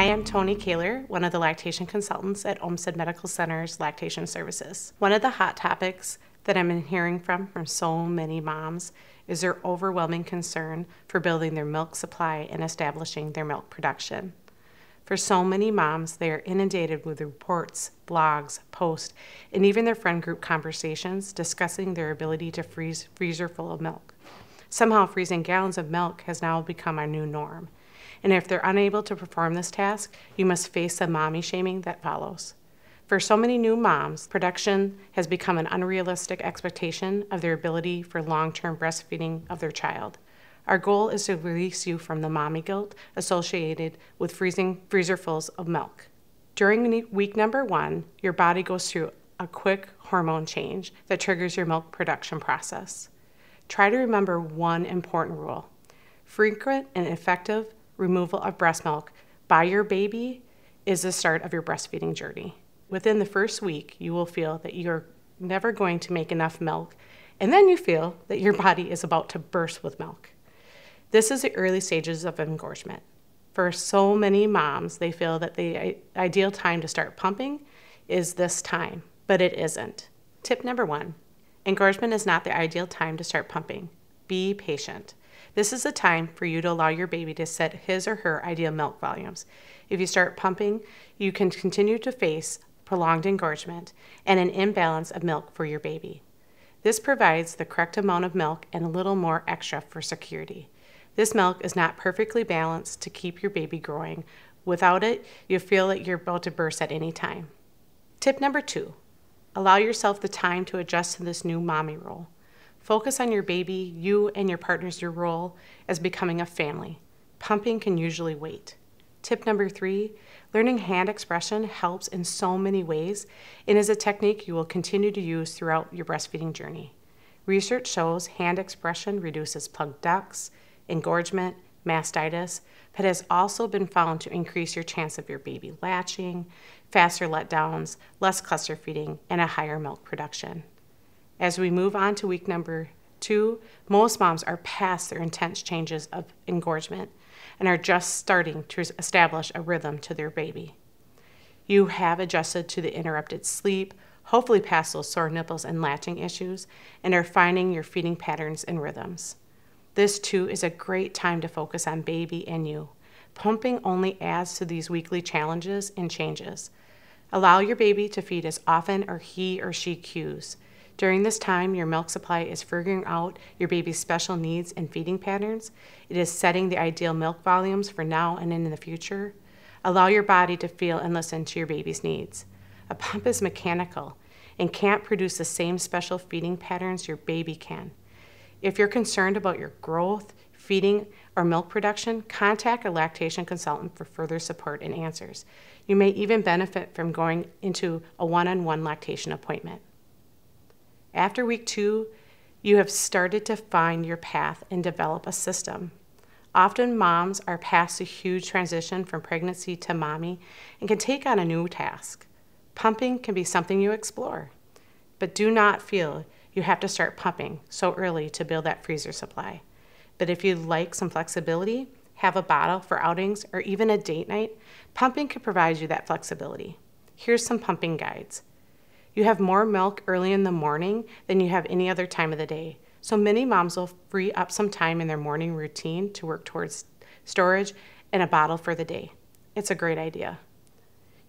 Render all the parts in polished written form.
I'm Toni Koehler, one of the lactation consultants at OMC Medical Center's Lactation Services. One of the hot topics that I'm hearing from so many moms is their overwhelming concern for building their milk supply and establishing their milk production. For so many moms, they are inundated with reports, blogs, posts, and even their friend group conversations discussing their ability to freeze freezer full of milk. Somehow freezing gallons of milk has now become our new norm. And if they're unable to perform this task, you must face the mommy shaming that follows. For so many new moms, production has become an unrealistic expectation of their ability for long-term breastfeeding of their child. Our goal is to release you from the mommy guilt associated with freezing freezerfuls of milk. During week number 1, your body goes through a quick hormone change that triggers your milk production process. Try to remember one important rule. Frequent and effective removal of breast milk by your baby is the start of your breastfeeding journey. Within the first week, you will feel that you're never going to make enough milk, and then you feel that your body is about to burst with milk. This is the early stages of engorgement. For so many moms, they feel that the ideal time to start pumping is this time, but it isn't. Tip number 1, engorgement is not the ideal time to start pumping. Be patient. This is the time for you to allow your baby to set his or her ideal milk volumes. If you start pumping, you can continue to face prolonged engorgement and an imbalance of milk for your baby. This provides the correct amount of milk and a little more extra for security. This milk is not perfectly balanced to keep your baby growing. Without it, you feel that you're about to burst at any time. Tip number 2, allow yourself the time to adjust to this new mommy role. Focus on your baby, you and your partner's role as becoming a family. Pumping can usually wait. Tip number 3, learning hand expression helps in so many ways and is a technique you will continue to use throughout your breastfeeding journey. Research shows hand expression reduces plugged ducts, engorgement, mastitis, but has also been found to increase your chance of your baby latching, faster letdowns, less cluster feeding, and a higher milk production. As we move on to week number 2, most moms are past their intense changes of engorgement and are just starting to establish a rhythm to their baby. You have adjusted to the interrupted sleep, hopefully past those sore nipples and latching issues, and are finding your feeding patterns and rhythms. This too is a great time to focus on baby and you. Pumping only adds to these weekly challenges and changes. Allow your baby to feed as often as he or she cues. During this time, your milk supply is figuring out your baby's special needs and feeding patterns. It is setting the ideal milk volumes for now and in the future. Allow your body to feel and listen to your baby's needs. A pump is mechanical and can't produce the same special feeding patterns your baby can. If you're concerned about your growth, feeding, or milk production, contact a lactation consultant for further support and answers. You may even benefit from going into a one-on-one lactation appointment. After week 2, you have started to find your path and develop a system. Often moms are past a huge transition from pregnancy to mommy and can take on a new task. Pumping can be something you explore, but do not feel you have to start pumping so early to build that freezer supply. But if you'd like some flexibility, have a bottle for outings, or even a date night, pumping can provide you that flexibility. Here's some pumping guides. You have more milk early in the morning than you have any other time of the day. So many moms will free up some time in their morning routine to work towards storage and a bottle for the day. It's a great idea.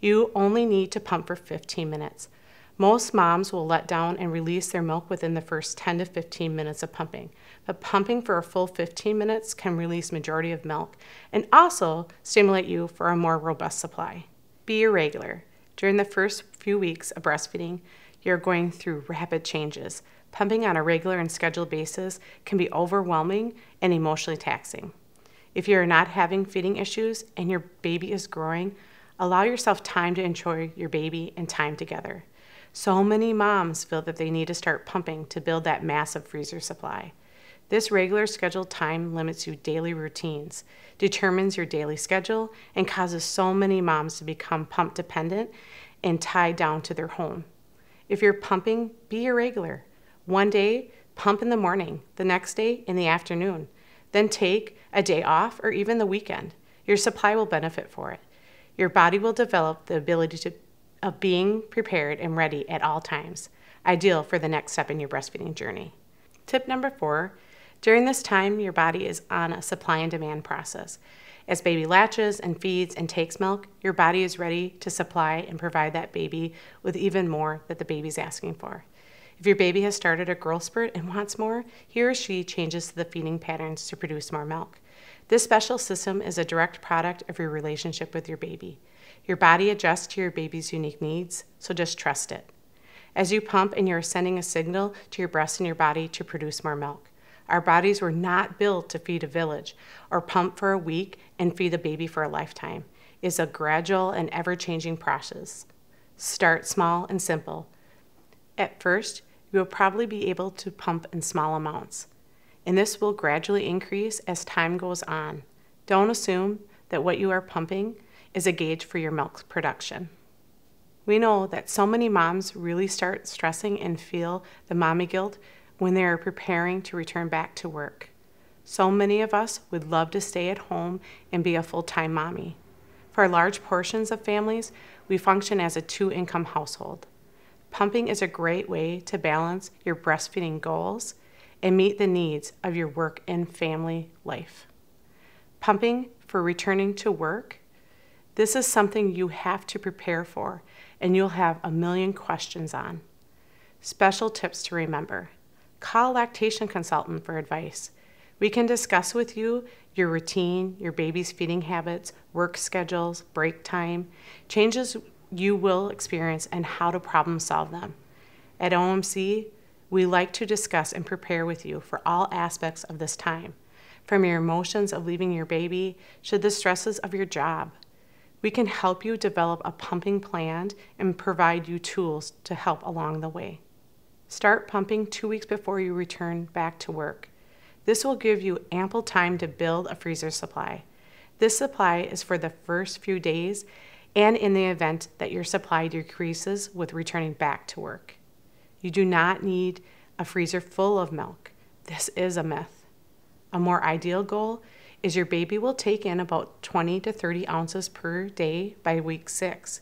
You only need to pump for 15 minutes. Most moms will let down and release their milk within the first 10 to 15 minutes of pumping. But pumping for a full 15 minutes can release majority of milk and also stimulate you for a more robust supply. Be irregular. During the first few weeks of breastfeeding, you're going through rapid changes. Pumping on a regular and scheduled basis can be overwhelming and emotionally taxing. If you're not having feeding issues and your baby is growing, allow yourself time to enjoy your baby and time together. So many moms feel that they need to start pumping to build that massive freezer supply. This regular scheduled time limits your daily routines, determines your daily schedule, and causes so many moms to become pump dependent and tied down to their home. If you're pumping, be irregular. One day, pump in the morning, the next day in the afternoon. Then take a day off or even the weekend. Your supply will benefit for it. Your body will develop the ability of being prepared and ready at all times, ideal for the next step in your breastfeeding journey. Tip number 4, during this time, your body is on a supply and demand process. As baby latches and feeds and takes milk, your body is ready to supply and provide that baby with even more that the baby's asking for. If your baby has started a growth spurt and wants more, he or she changes the feeding patterns to produce more milk. This special system is a direct product of your relationship with your baby. Your body adjusts to your baby's unique needs, so just trust it. As you pump and you're sending a signal to your breast and your body to produce more milk. Our bodies were not built to feed a village or pump for a week and feed a baby for a lifetime. It's a gradual and ever-changing process. Start small and simple. At first, you will probably be able to pump in small amounts, and this will gradually increase as time goes on. Don't assume that what you are pumping is a gauge for your milk production. We know that so many moms really start stressing and feel the mommy guilt when they are preparing to return back to work. So many of us would love to stay at home and be a full-time mommy. For large portions of families, we function as a 2-income household. Pumping is a great way to balance your breastfeeding goals and meet the needs of your work and family life. Pumping for returning to work, this is something you have to prepare for and you'll have a million questions on. Special tips to remember. Call a lactation consultant for advice. We can discuss with you your routine, your baby's feeding habits, work schedules, break time, changes you will experience, and how to problem solve them. At OMC, we like to discuss and prepare with you for all aspects of this time, from your emotions of leaving your baby to the stresses of your job. We can help you develop a pumping plan and provide you tools to help along the way. Start pumping 2 weeks before you return back to work. This will give you ample time to build a freezer supply. This supply is for the first few days and in the event that your supply decreases with returning back to work. You do not need a freezer full of milk. This is a myth. A more ideal goal is your baby will take in about 20 to 30 ounces per day by week 6.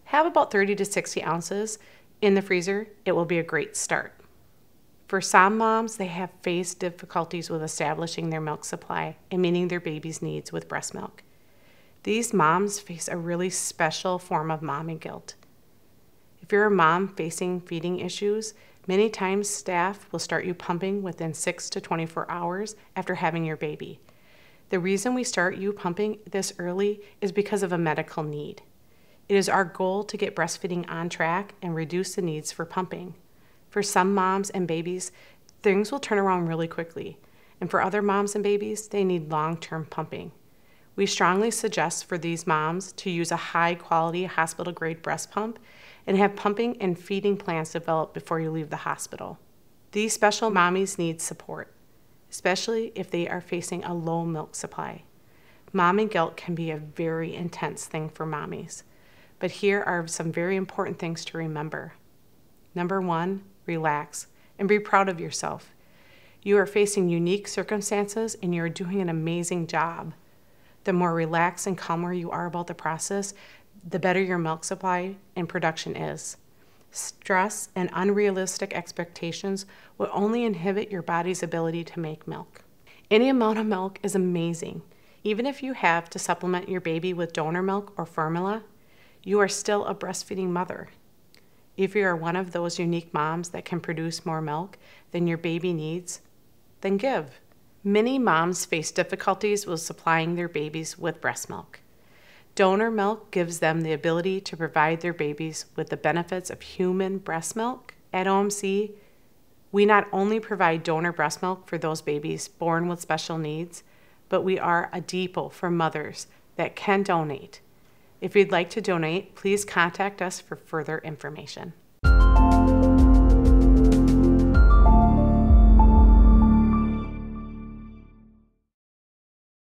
Have about 30 to 60 ounces in the freezer. It will be a great start. For some moms, they have faced difficulties with establishing their milk supply and meeting their baby's needs with breast milk. These moms face a really special form of mommy guilt. If you're a mom facing feeding issues, many times staff will start you pumping within 6 to 24 hours after having your baby. The reason we start you pumping this early is because of a medical need. It is our goal to get breastfeeding on track and reduce the needs for pumping. For some moms and babies, things will turn around really quickly. And for other moms and babies, they need long-term pumping. We strongly suggest for these moms to use a high-quality hospital-grade breast pump and have pumping and feeding plans developed before you leave the hospital. These special mommies need support, especially if they are facing a low milk supply. Mommy guilt can be a very intense thing for mommies. But here are some very important things to remember. Number 1, relax and be proud of yourself. You are facing unique circumstances and you are doing an amazing job. The more relaxed and calmer you are about the process, the better your milk supply and production is. Stress and unrealistic expectations will only inhibit your body's ability to make milk. Any amount of milk is amazing. Even if you have to supplement your baby with donor milk or formula, you are still a breastfeeding mother. If you are one of those unique moms that can produce more milk than your baby needs, then give. Many moms face difficulties with supplying their babies with breast milk. Donor milk gives them the ability to provide their babies with the benefits of human breast milk. At OMC, we not only provide donor breast milk for those babies born with special needs, but we are a depot for mothers that can donate. If you'd like to donate, please contact us for further information.